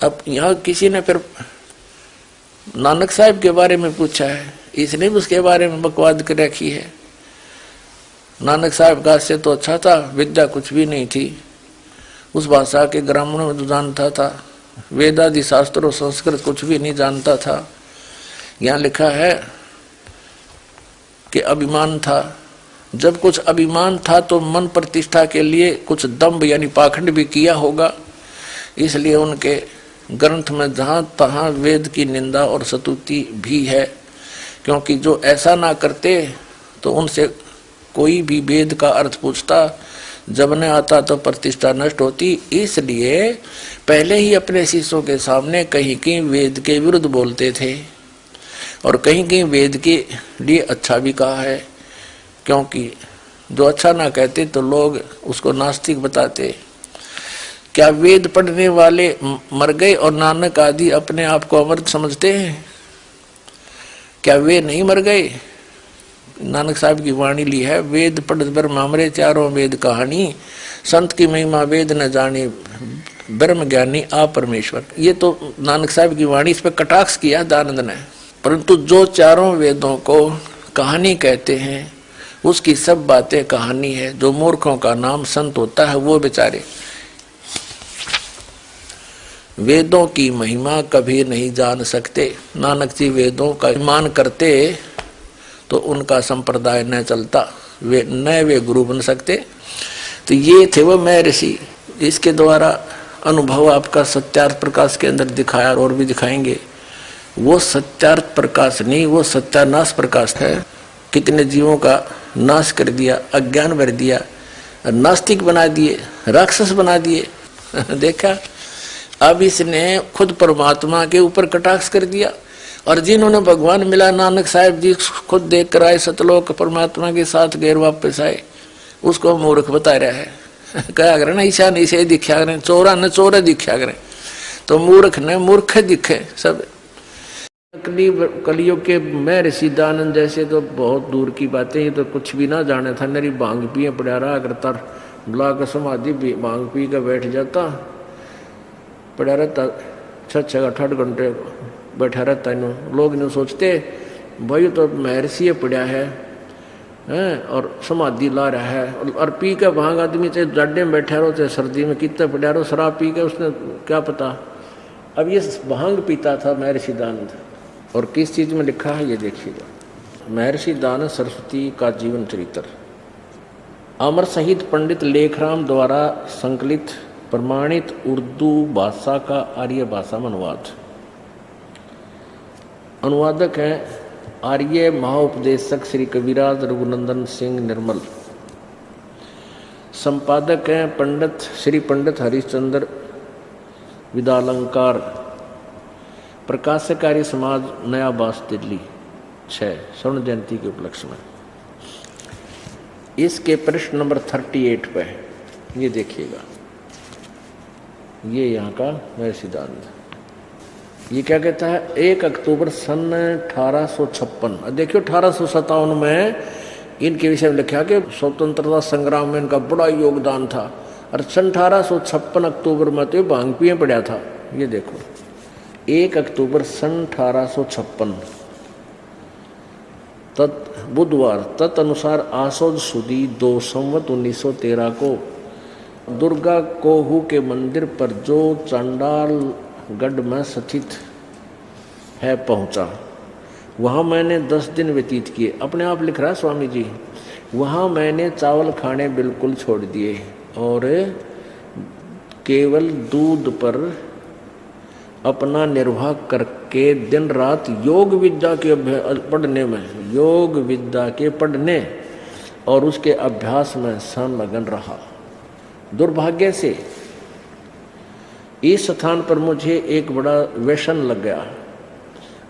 अब यहाँ किसी ने फिर नानक साहब के बारे में पूछा है, इसने भी उसके बारे में बकवाद कर रखी है। नानक साहब का से तो अच्छा था, विद्या कुछ भी नहीं थी, उस भाषा के ग्रामीणों में तो जानता था, वेदादि शास्त्रों संस्कृत कुछ भी नहीं जानता था। यहाँ लिखा है कि अभिमान था। जब कुछ अभिमान था तो मन प्रतिष्ठा के लिए कुछ दंभ यानी पाखंड भी किया होगा, इसलिए उनके ग्रंथ में जहाँ तहाँ वेद की निंदा और स्तुति भी है। क्योंकि जो ऐसा ना करते तो उनसे कोई भी वेद का अर्थ पूछता, जब न आता तो प्रतिष्ठा नष्ट होती। इसलिए पहले ही अपने शिष्यों के सामने कहीं कहीं वेद के विरुद्ध बोलते थे और कहीं कहीं वेद के लिए अच्छा भी कहा है। क्योंकि जो अच्छा ना कहते तो लोग उसको नास्तिक बताते। क्या वेद पढ़ने वाले मर गए और नानक आदि अपने आप को अमृत समझते हैं? क्या वे नहीं मर गए? नानक साहब की वाणी ली है, वेद पढ़ ब्रह्मामरे चारों वेद कहानी, संत की महिमा वेद न जाने, ब्रह्म ज्ञानी आ परमेश्वर। ये तो नानक साहब की वाणी, इस पर कटाक्ष किया दानंद ने। परंतु जो चारों वेदों को कहानी कहते हैं उसकी सब बातें कहानी है। जो मूर्खों का नाम संत होता है वो बेचारे वेदों की महिमा कभी नहीं जान सकते। नानक जी वेदों का मान करते तो उनका संप्रदाय न चलता, वे गुरु बन सकते। तो ये थे वो महर्षि। इसके द्वारा अनुभव आपका सत्यार्थ प्रकाश के अंदर दिखाया और भी दिखाएंगे। वो सत्यार्थ प्रकाश नहीं, वो सत्यानाश प्रकाश है। कितने जीवों का नाश कर दिया, अज्ञान भर दिया, नास्तिक बना दिए, राक्षस बना दिए। देखा, अब इसने खुद परमात्मा के ऊपर कटाक्ष कर दिया। और जिन्होंने भगवान मिला, नानक साहब जी खुद देख कर आए सतलोक, परमात्मा के साथ गैर वापस आए, उसको मूर्ख बता रहा है। क्या करें ना, ईशा नहीं से दिखा करें, चोरा न चोर दिखा करें, तो मूर्ख न मूर्ख दिखे सब। कलियुग के महर्षि दानंद जैसे तो बहुत दूर की बातें, ये तो कुछ भी ना जाने था। मेरी भांग पिए पड़ा रहा, अगर तर बुला कर समाधि भांग पी कर बैठ जाता, पड़ा रहता 6-8 घंटे बैठा रहता। इन्हों लोग इन्हों सोचते भाई तो महर्षि पड़ा है और समाधि ला रहा है, और पी के भांग आदमी चाहे जाडे में बैठा रहो चाहे सर्दी में कितना पड़ा रहो, शराब पी के उसने क्या पता। अब ये भांग पीता था महर्षि दानंद। और किस चीज में लिखा है ये देखिएगा। महर्षि दानंद सरस्वती का जीवन चरित्र अमर शहीद पंडित लेखराम द्वारा संकलित प्रमाणित उर्दू भाषा का आर्य भाषा में अनुवाद। अनुवादक हैं आर्य महाउपदेशक श्री कविराज रघुनंदन सिंह निर्मल। संपादक हैं पंडित हरिश्चंद्र विदालंकार। प्रकाशक आर्य समाज नया बास दिल्ली 6 स्वर्ण जयंती के उपलक्ष्य में। इसके पृष्ठ नंबर 38 पे ये देखिएगा, ये यहाँ का महर्षि दानंद। ये क्या कहता है, 1 अक्टूबर सन 1856। देखियो 1857 में इनके विषय में लिखा कि स्वतंत्रता संग्राम में इनका बड़ा योगदान था। और सन 1856 अक्टूबर में तो भांग पिए पड़ा था। ये देखो 1 अक्टूबर सन 1856 बुधवार तदनुसार आसोज सुदी 2 संवत 1913 को दुर्गा कोहू के मंदिर पर जो चांडाल गढ़ में स्थित है पहुंचा। वहां मैंने 10 दिन व्यतीत किए। अपने आप लिख रहा है स्वामी जी। वहां मैंने चावल खाने बिल्कुल छोड़ दिए और केवल दूध पर अपना निर्वाह करके दिन रात योग विद्या के पढ़ने और उसके अभ्यास में संलग्न रहा। दुर्भाग्य से इस स्थान पर मुझे एक बड़ा व्यसन लग गया,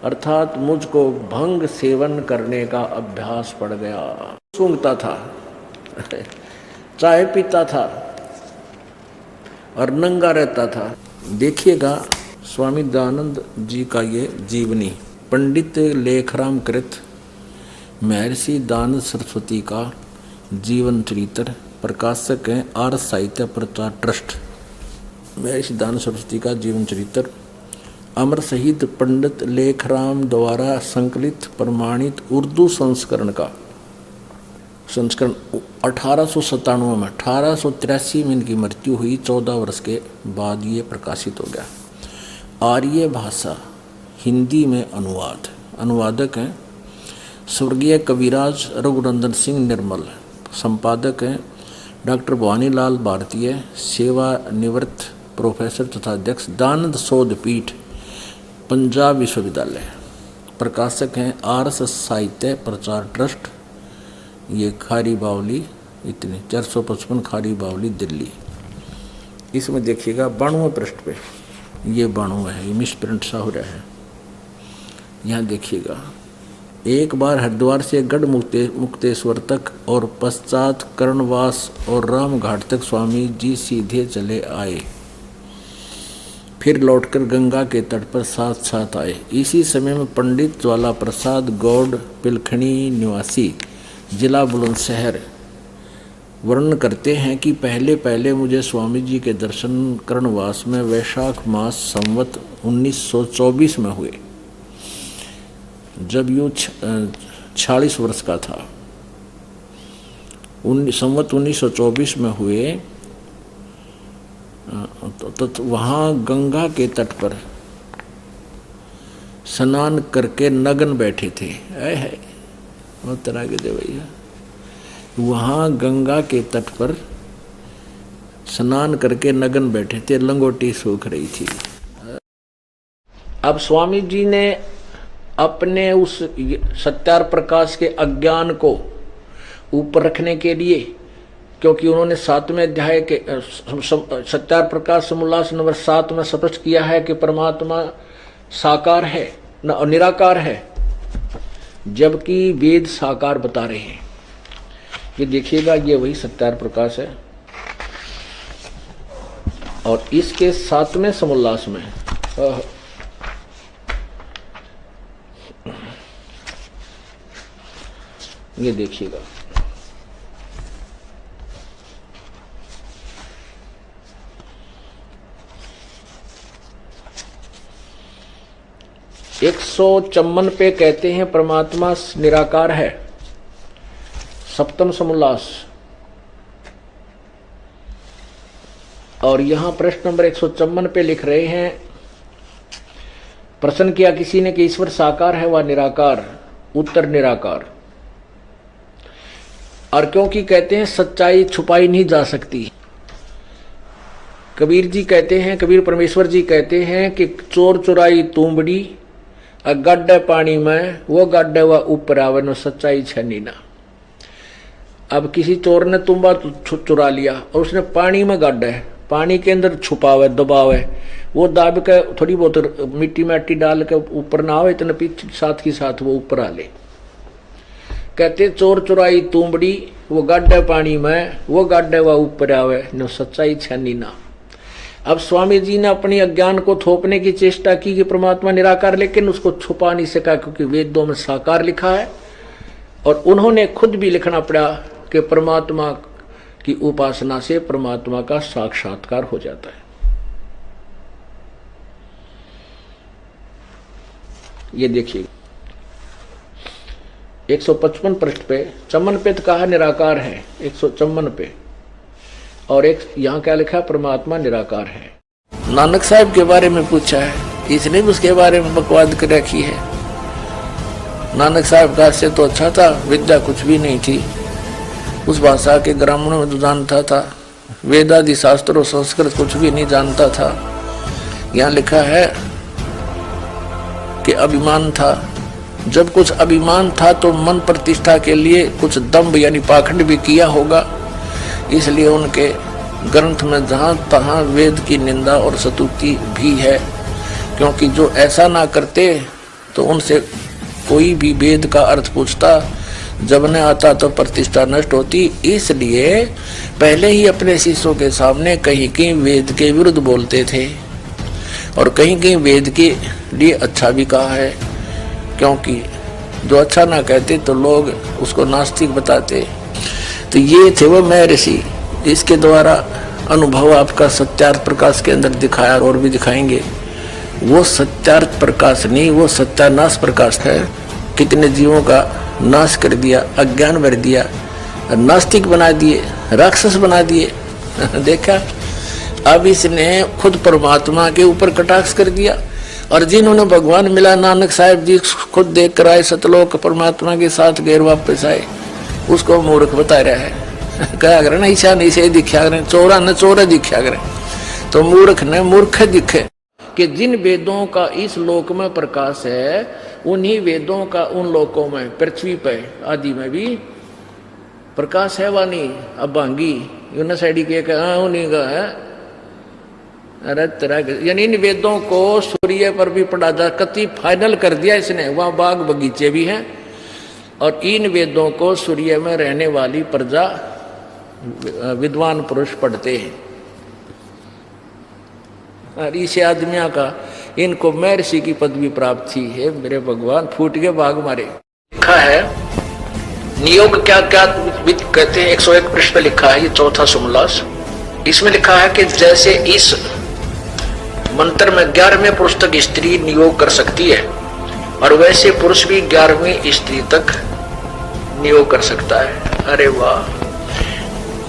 अर्थात मुझको भंग सेवन करने का अभ्यास पड़ गया। सूंघता था, चाय पीता था और नंगा रहता था। देखिएगा स्वामी दानंद जी का ये जीवनी। पंडित लेखराम कृत महर्षि दानंद सरस्वती का जीवन चरित्र। प्रकाशक हैं आर्य साहित्य प्रचार ट्रस्ट। मैं सिद्धांत सरस्वती का जीवन चरित्र अमर शहीद पंडित लेखराम द्वारा संकलित प्रमाणित उर्दू संस्करण का संस्करण 1897 में 1883 में इनकी मृत्यु हुई। 14 वर्ष के बाद ये प्रकाशित हो गया। आर्य भाषा हिंदी में अनुवादक हैं स्वर्गीय कविराज रघुनंदन सिंह निर्मल। संपादक हैं डॉक्टर भवानीलाल भारतीय, सेवानिवृत्त प्रोफेसर तथा अध्यक्ष दानंद शोध पीठ पंजाब विश्वविद्यालय। प्रकाशक हैं RS साहित्य प्रचार ट्रस्ट, ये खारी बावली, इतने 455 खारी बावली दिल्ली। इसमें देखिएगा 92वें पृष्ठ पे ये 92 है, ये मिस प्रिंट सा हो रहा है। यहाँ देखिएगा, एक बार हरिद्वार से गढ़ मुक्तेश्वर तक और पश्चात कर्णवास और रामघाट तक स्वामी जी सीधे चले आए, फिर लौटकर गंगा के तट पर साथ साथ आए। इसी समय में पंडित ज्वाला प्रसाद गौड़ पिलखणी निवासी जिला बुलंदशहर वर्णन करते हैं कि पहले पहले मुझे स्वामी जी के दर्शन कर्णवास में वैशाख मास संवत 1924 में हुए, जब यूँ 46 वर्ष का था। संवत 1924 में हुए तो वहाँ गंगा के तट पर स्नान करके नग्न बैठे थे। है बहुत तरह के दे भैया, वहाँ गंगा के तट पर स्नान करके नग्न बैठे थे, लंगोटी सूख रही थी। अब स्वामी जी ने अपने उस सत्यार प्रकाश के अज्ञान को ऊपर रखने के लिए, क्योंकि उन्होंने 7वें अध्याय के सत्यार प्रकाश समोल्लास नंबर 7 में स्पष्ट किया है कि परमात्मा साकार है न निराकार है, जबकि वेद साकार बता रहे हैं। ये देखिएगा, ये वही सत्यार प्रकाश है और इसके 7वें समोल्लास में ये देखिएगा, एक 154 पे कहते हैं परमात्मा निराकार है, 7वां समोल्लास। और यहां प्रश्न नंबर 154 पे लिख रहे हैं, प्रश्न किया किसी ने कि ईश्वर साकार है व निराकार? उत्तर निराकार। और क्योंकि कहते हैं सच्चाई छुपाई नहीं जा सकती। कबीर जी कहते हैं, कबीर परमेश्वर जी कहते हैं कि चोर चुराई तूंबड़ी गड्ढे पानी में, वो गड्ढे व ऊपर आवे न सच्चाई छनी ना। अब किसी चोर ने तुम्बा चुरा लिया और उसने पानी में गड्ढे, पानी के अंदर छुपावे दबावे, वो दाब के थोड़ी बहुत मिट्टी माटी डाल के ऊपर ना आवे, इतने पीछे साथ ही साथ वो ऊपर आ ले। कहते चोर चुराई तूंबड़ी वो गड्ढे पानी में, वो गड्ढे व ऊपर आवे न सच्चाई छनी ना। अब स्वामी जी ने अपनी अज्ञान को थोपने की चेष्टा की कि परमात्मा निराकार, लेकिन उसको छुपा नहीं सका, क्योंकि वेदों में साकार लिखा है और उन्होंने खुद भी लिखना पड़ा कि परमात्मा की उपासना से परमात्मा का साक्षात्कार हो जाता है। ये देखिए 155 पृष्ठ पे, चमन पे तो कहा निराकार है 154 पे, और एक यहाँ क्या लिखा, परमात्मा निराकार है। नानक साहब के बारे में पूछा है, इसने भी उसके बारे में बकवाद कर रखी है। नानक साहब का से तो अच्छा था, विद्या कुछ भी नहीं थी, उस भाषा के ग्रामीणों में तो जानता था, वेदादि शास्त्र और संस्कृत कुछ भी नहीं जानता था। यहाँ लिखा है कि अभिमान था, जब कुछ अभिमान था तो मन प्रतिष्ठा के लिए कुछ दंभ यानी पाखंड भी किया होगा, इसलिए उनके ग्रंथ में जहाँ तहाँ वेद की निंदा और स्तुति भी है, क्योंकि जो ऐसा ना करते तो उनसे कोई भी वेद का अर्थ पूछता, जब न आता तो प्रतिष्ठा नष्ट होती। इसलिए पहले ही अपने शिष्यों के सामने कहीं कहीं वेद के विरुद्ध बोलते थे और कहीं कहीं वेद के लिए अच्छा भी कहा है, क्योंकि जो अच्छा ना कहते तो लोग उसको नास्तिक बताते। तो ये थे वो महर्षि, इसके द्वारा अनुभव आपका सत्यार्थ प्रकाश के अंदर दिखाया और भी दिखाएंगे। वो सत्यार्थ प्रकाश नहीं, वो सत्यानाश प्रकाश है। कितने जीवों का नाश कर दिया, अज्ञान भर दिया, नास्तिक बना दिए, राक्षस बना दिए। देखा, अब इसने खुद परमात्मा के ऊपर कटाक्ष कर दिया। और जिन्होंने भगवान मिला, नानक साहिब जी खुद देख कर आए, सतलोक परमात्मा के साथ गैर वापस आए, उसको मूर्ख बता रहा है। क्या करें ना, ईशा नहीं से दिखा करें, चोरा न चोरा दिखा करें, तो मूर्ख न मूर्ख दिखे। कि जिन वेदों का इस लोक में प्रकाश है, उन्हीं वेदों का उन लोकों में, पृथ्वी पर आदि में भी प्रकाश है। वानी अब भांगी यूनिसाइडी के उन्हीं का है। अरे तरह यानी इन वेदों को सूर्य पर भी पढ़ा जा, कति फाइनल कर दिया इसने। वहां बाग बगीचे भी हैं, और इन वेदों को सूर्य में रहने वाली प्रजा विद्वान पुरुष पढ़ते हैं। और इस आदमिया का इनको महर्षि की पदवी प्राप्त थी। है मेरे भगवान, फूट के बाग मारे। लिखा है नियोग क्या क्या कहते हैं, 101 पृष्ठ पे लिखा है, ये चौथा सुमलास। इसमें लिखा है कि जैसे इस मंत्र में 11वें पुरुष तक स्त्री नियोग कर सकती है, और वैसे पुरुष भी 11वीं स्त्री तक नियोग कर सकता है। अरे वाह!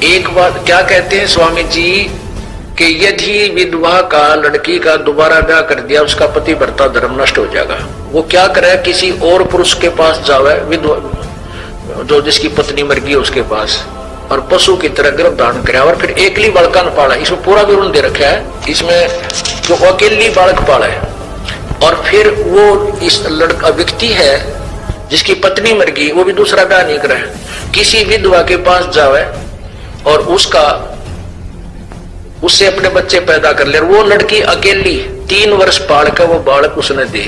एक बात क्या कहते हैं स्वामी जी कि यदि विधवा का लड़की का दोबारा ब्याह कर दिया, उसका पति भरता धर्म नष्ट हो जाएगा। वो क्या करे, किसी और पुरुष के पास जावे, विधवा जो जिसकी पत्नी मर गई उसके पास, और पशु की तरह गर्भ धारण करे, और फिर एकली बालका न पाला। इसमें पूरा विवरण दे रखा है। इसमें जो अकेली बालक पाला है, और फिर वो इस लड़का व्यक्ति है जिसकी पत्नी मर गई, वो भी दूसरा ब्याह नहीं करे, किसी विधवा के पास जावे और उससे अपने बच्चे पैदा कर ले। वो लड़की अकेली 3 वर्ष पाल कर वो बालक उसने दे,